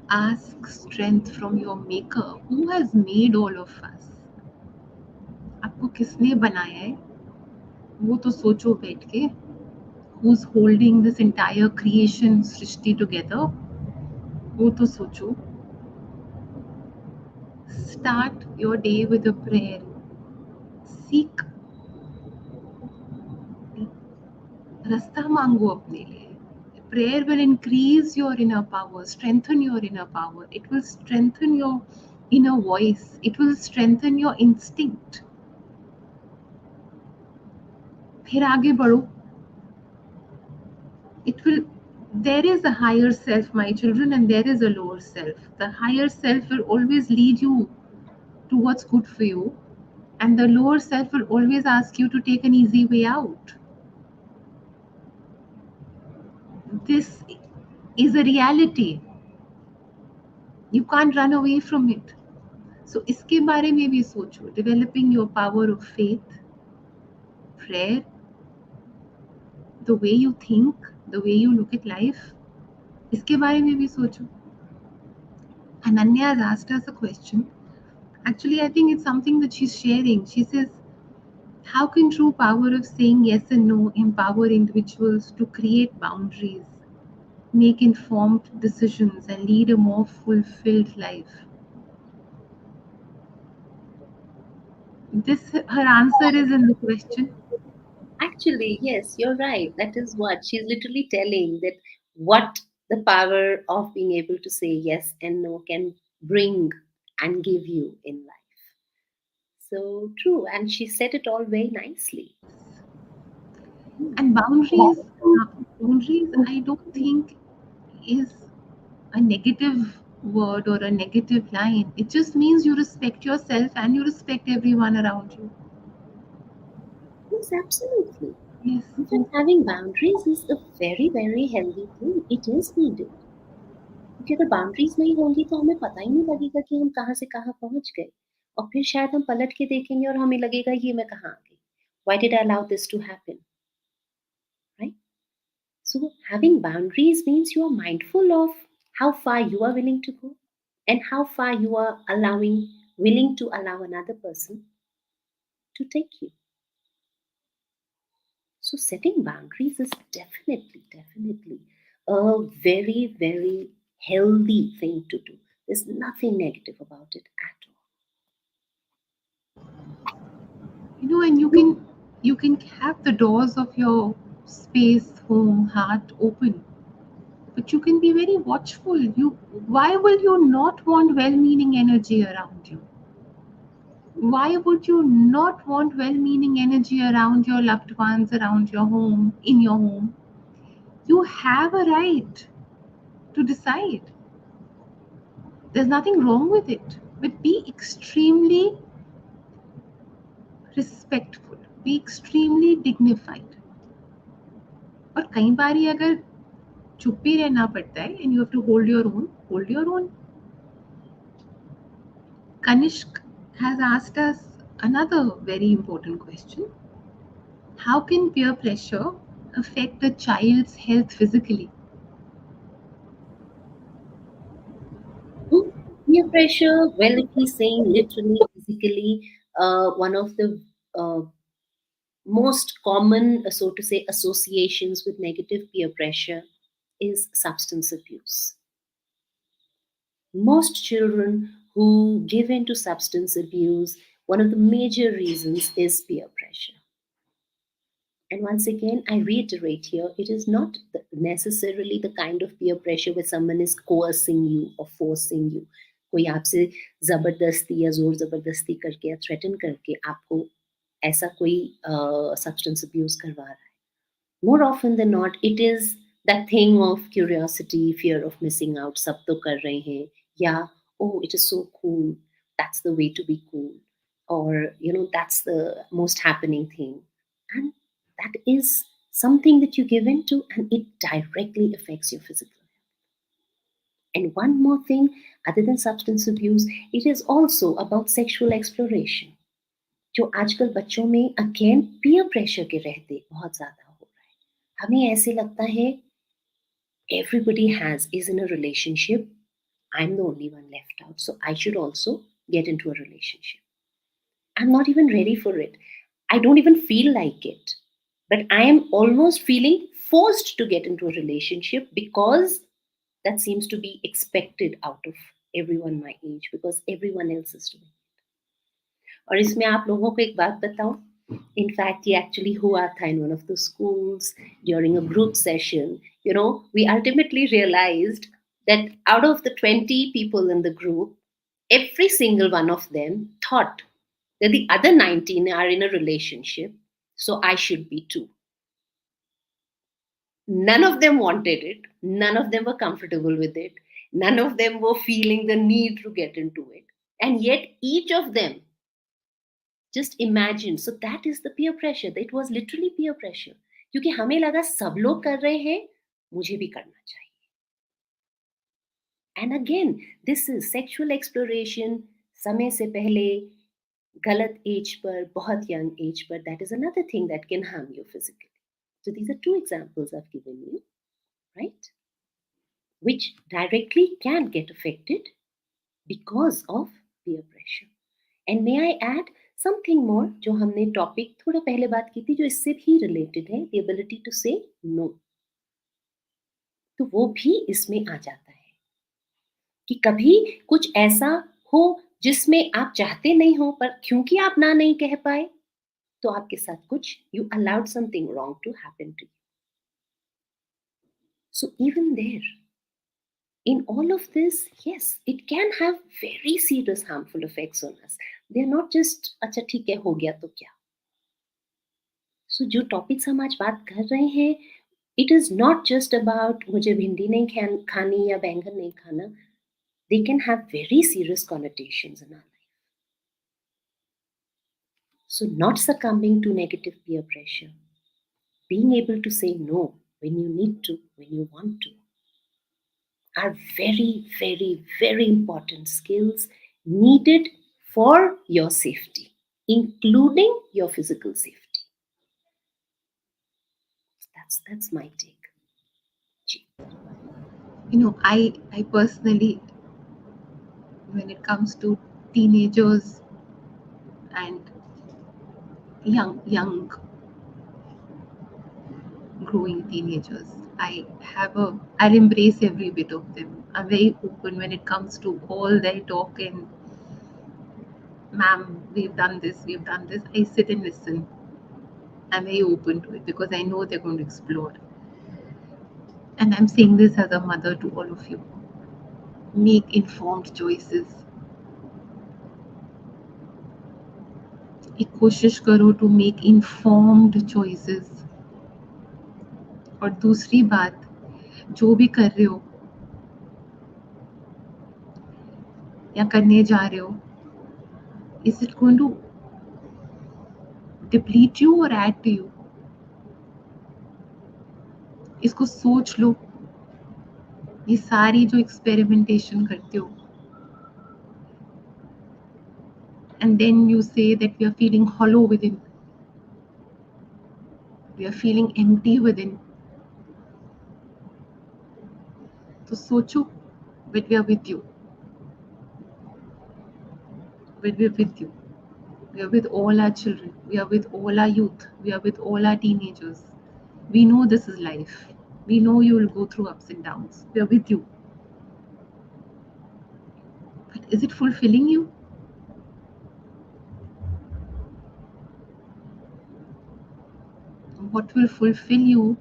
Ask strength from your Maker, who has made all of us. आपको किसने बनाया है वो तो सोचो बैठ के. Who's holding this entire creation Srishti together, वो तो सोचो. Start your day with a prayer. Seek, रास्ता मांगो अपने लिए. Prayer will increase your inner power, strengthen your inner power. It will strengthen your inner voice. It will strengthen your instinct. फिर आगे बढ़ो. It will. There is a higher self, my children, and there is a lower self. The higher self will always lead you to what's good for you, and the lower self will always ask you to take an easy way out. This is a reality. You can't run away from it. So इसके बारे में भी सोचो. Developing your power of faith, prayer, the way you think, the way you look at life. इसके बारे में भी सोचो. Ananya has asked us a question. Actually, I think it's something that she's sharing. She says, how can true power of saying yes and no empower individuals to create boundaries, make informed decisions, and lead a more fulfilled life? This, her answer is in the question. Actually, yes, you're right. That is what she's literally telling, that what the power of being able to say yes and no can bring and give you in life. So true. And she said it all very nicely. And boundaries, I don't think is a negative word or a negative line. It just means you respect yourself and you respect everyone around you. Yes, absolutely. Yes. In fact, having boundaries is a very, very healthy thing. It is needed. क्योंकि अगर boundaries नहीं होंगी तो हमें पता ही नहीं लगेगा कि हम कहाँ से कहाँ पहुंच गए. और फिर शायद हम पलट के देखेंगे और हमें लगेगा ये मैं कहाँ आ गई. Why did I allow this to happen? Right? So having boundaries means you are mindful of how far you are willing to go and how far you are willing to allow another person to take you. So setting boundaries is definitely a very, very healthy thing to do. There's nothing negative about it at all. And you can have the doors of your space, home, heart open. But you can be very watchful. Why will you not want well-meaning energy around you? Why would you not want well-meaning energy around your loved ones, around your home, in your home? You have a right to decide. There's nothing wrong with it. But be extremely respectful. Be extremely dignified. और कई बारी अगर चुप भी रहना पड़ता है and you have to hold your own, hold your own. Kanishk has asked us another very important question. How can peer pressure affect a child's health physically? Peer pressure, well, if he's saying literally, physically, one of the uh, most common, so to say, associations with negative peer pressure is substance abuse. Most children who give in to substance abuse, one of the major reasons is peer pressure. And once again, I reiterate here, it is not necessarily the kind of peer pressure where someone is coercing you or forcing you. कोई आपसे जबरदस्ती या जोर जबरदस्ती करके या threaten करके आपको ऐसा कोई सब्सटेंस अब्यूज करवा रहा है. More often than not, it is that thing of curiosity, fear of missing out. सब तो कर रहे हैं, या oh, it is so cool. That's the way to be cool, or that's the most happening thing, and that is something that you give into, and it directly affects your physical health. And one more thing, other than substance abuse, it is also about sexual exploration. जो आजकल बच्चों में again peer pressure के रहते बहुत ज्यादा हो रहा है. हमें ऐसे लगता है everybody has is in a relationship. I'm the only one left out, so I should also get into a relationship. I'm not even ready for it. I don't even feel like it. But I am almost feeling forced to get into a relationship because that seems to be expected out of everyone my age, because everyone else is doing it. और इसमें आप लोगों को एक बात बताऊं, in fact ये actually हुआ था in one of the schools during a group session. We ultimately realized that out of the 20 people in the group, every single one of them thought that the other 19 are in a relationship, so I should be too. None of them wanted it. None of them were comfortable with it. None of them were feeling the need to get into it. And yet, each of them just imagined. So that is the peer pressure. It was literally peer pressure. क्योंकि हमें लगा सब लोग कर रहे हैं, मुझे भी करना चाहिए. And again, this is sexual exploration. समय से पहले, गलत एज पर, बहुत young age पर, that is another thing that can harm you physically. So these are two examples I've given you, right? Which directly can get affected because of peer pressure. And may I add something more, जो हमने topic थोड़ा पहले बात की थी, जो इससे भी रिलेटेड है, the ability to say no. तो वो भी इसमें आ जाता है कि कभी कुछ ऐसा हो जिसमें आप चाहते नहीं हो, पर क्योंकि आप ना नहीं कह पाए, तो आपके साथ कुछ you allowed something wrong to happen to you. So even there, in all of this, yes, it can have very serious harmful effects on us. They're not just अच्छा ठीक है हो गया तो क्या. So जो टॉपिक्स हम आज बात कर रहे हैं, it is not just about मुझे भिंडी नहीं खानी या बैंगन नहीं खाना. They can have very serious connotations in our life. So not succumbing to negative peer pressure, being able to say no when you need to, when you want to, are very, very, very important skills needed for your safety, including your physical safety. That's my take. I personally, when it comes to teenagers and young growing teenagers, I'll embrace every bit of them. I'm very open when it comes to all their talk and ma'am, we've done this, I sit and listen. I'm very open to it because I know they're going to explore. And I'm saying this as a mother to all of you. Make informed choices. एक कोशिश करो to make informed choices. और दूसरी बात, जो भी कर रहे हो या करने जा रहे हो, is it going to deplete you or add to you? इसको सोच लो. ये सारी जो एक्सपेरिमेंटेशन करते हो, and then you say that we are feeling hollow within, we are feeling empty within. तो सोचो, when we are with you, when we are with you, we are with all our children, we are with all our youth, we are with all our teenagers. We know this is life. We know you will go through ups and downs. We are with you. But is it fulfilling you? What will fulfill you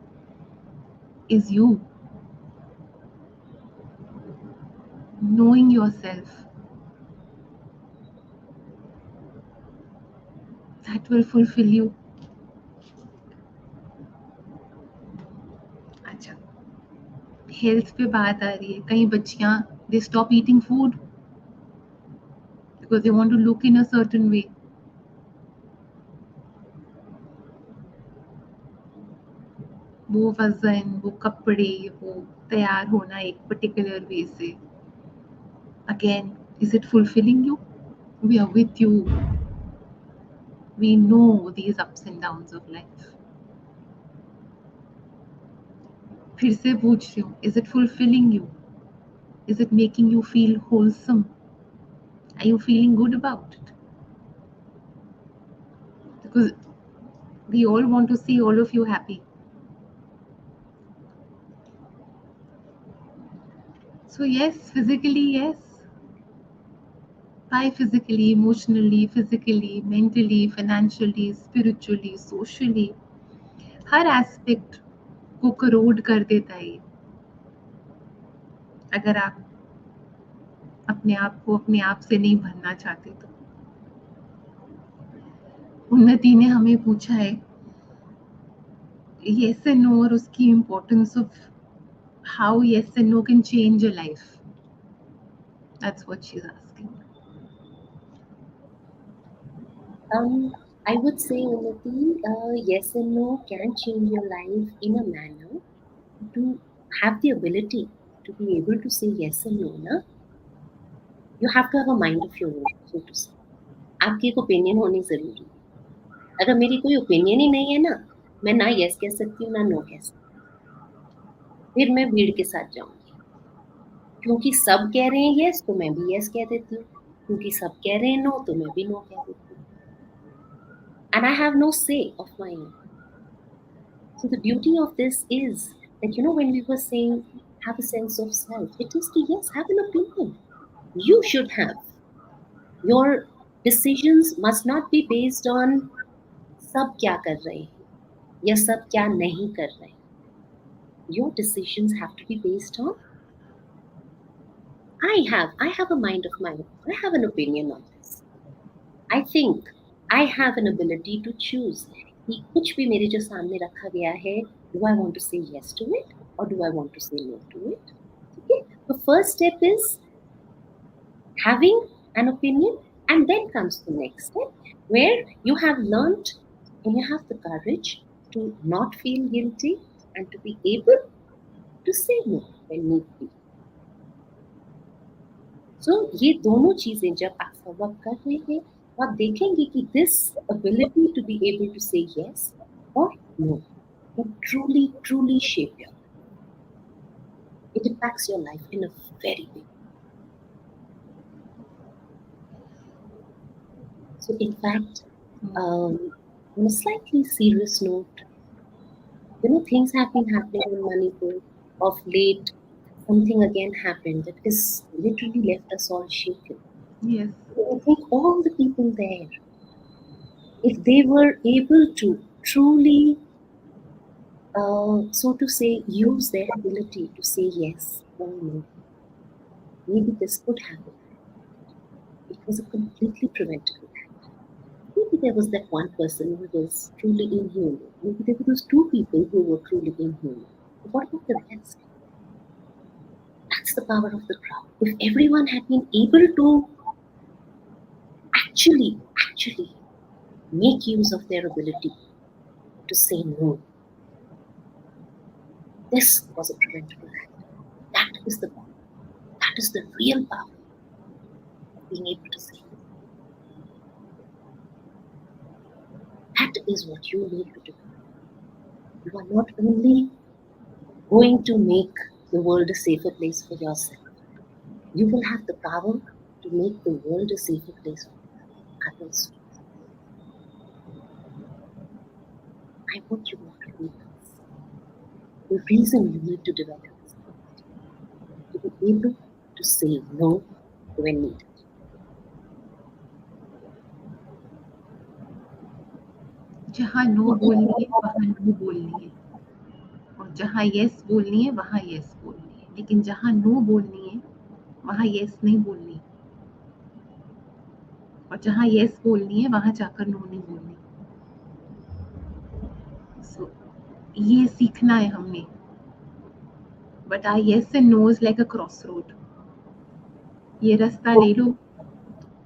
is you. Knowing yourself. That will fulfill you. अच्छा, health पे बात आ रही है. कई बच्चियां they stop eating food because they want to look in a certain way. वो वजन, वो कपड़े, वो तैयार होना एक पर्टिकुलर वे से. Again, is it fulfilling you? We are with you. We know these ups and downs of life. फिर से पूछ रही हूँ, is it fulfilling you? Is it making you feel wholesome? Are you feeling good about it? Because we all want to see all of you happy. So yes, physically, yes. By physically, emotionally, physically, mentally, financially, spiritually, socially, her aspect को करोड कर देता है. अगर आप अपने आप को अपने आप से नहीं भरना चाहते तो. उन्नति ने हमें पूछा है yes and no और उसकी importance of how yes and no can change your life. That's what she's asking. I would say, Unnati, yes and no can change your life in a manner to have the ability to be able to say yes and no. Na? You have to have a mind of your own, so to say. आपकी एक opinion होनी जरूरी है. अगर मेरी कोई opinion ही नहीं है ना, मैं ना यस कह सकती हूँ ना नो कह सकती. फिर मैं भीड़ के साथ जाऊंगी, क्योंकि सब कह रहे हैं यस तो मैं भी यस कह देती हूँ, क्योंकि सब कह रहे हैं नो तो मैं भी नो कह देती हूँ. And I have no say of my own. So the beauty of this is that, when we were saying have a sense of self, it is to, yes, have an opinion. You should have. Your decisions must not be based on सब क्या कर रहे हैं या सब क्या नहीं कर रहे हैं. Your decisions have to be based on I have a mind of my own. I have an opinion on this. I think I have an ability to choose कि कुछ भी मेरे जो सामने रखा गया है, do I want to say yes to it or do I want to say no to it? Okay. The first step is having an opinion, and then comes the next step where you have learned and you have the courage to not feel guilty and to be able to say no when need be. So ये दोनों चीजें जब आप follow कर रहे हैं, तो आप देखेंगे कि this ability to be able to say yes or no can truly shape your life. It impacts your life in a very big way. So in fact, on a slightly serious note, things have been happening in Manipur of late. Something again happened that has literally left us all shaken. Yes. I think all the people there, if they were able to truly, so to say, use their ability to say yes or no. Maybe this could happen. It was a completely preventable act. Maybe there was that one person who was truly inhuman. Maybe there were those two people who were truly inhuman. But what about the rest? That's the power of the crowd. If everyone had been able to actually make use of their ability to say no, this was a preventable act. That is the power. That is the real power of being able to say no. That is what you need to do. You are not only going to make the world a safer place for yourself, you will have the power to make the world a safer place for others. I want you all to do this. The reason you need to develop this ability to be able to say no when needed. जहाँ no बोलनी है वहाँ no बोलनी है, और जहाँ yes बोलनी है वहाँ यस बोलनी है, लेकिन जहाँ नो बोलनी है वहाँ यस नहीं बोलनी, और जहाँ यस बोलनी है वहाँ जाकर नो नहीं बोलनी. सो ये सीखना है हमने. But I yes and no is like a cross road. ये रास्ता ले लो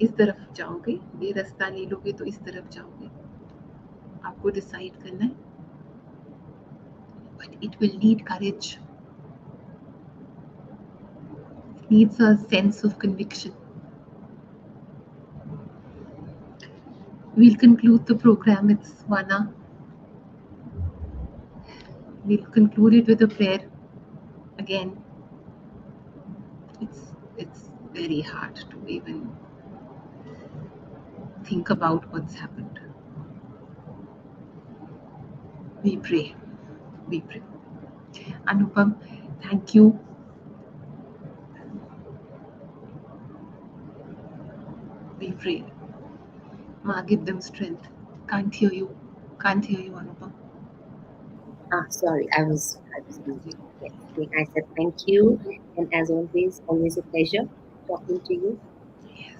इस तरफ जाओगे, ये रास्ता ले लोगे तो इस तरफ जाओगे. आपको डिसाइड करना है. But it will need courage. Needs a sense of conviction. We'll conclude the program. It's 1 hour. We'll conclude it with a prayer. Again, it's very hard to even think about what's happened. We pray. We pray. Anupam, thank you. We pray. Ma, give them strength. Can't hear you. Can't hear you, Anupam. Sorry, I was muted. Yes, I said thank you, and as always a pleasure talking to you. Yes.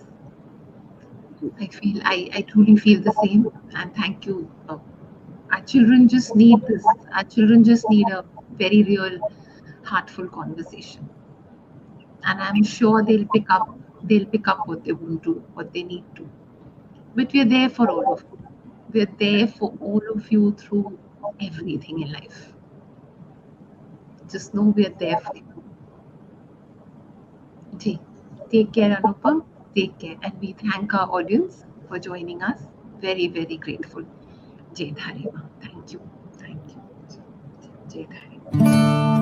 I truly feel the same, and thank you. Our children just need this. Our children just need a very real, heartful conversation, and I'm sure they'll pick up. They'll pick up what they want to, what they need to. But we're there for all of you. We're there for all of you through everything in life. Just know we're there for you. Okay. Take care, Anupam. Take care, and we thank our audience for joining us. Very, very grateful. Jai Dharima. Thank you. Thank you. Jai Dharima.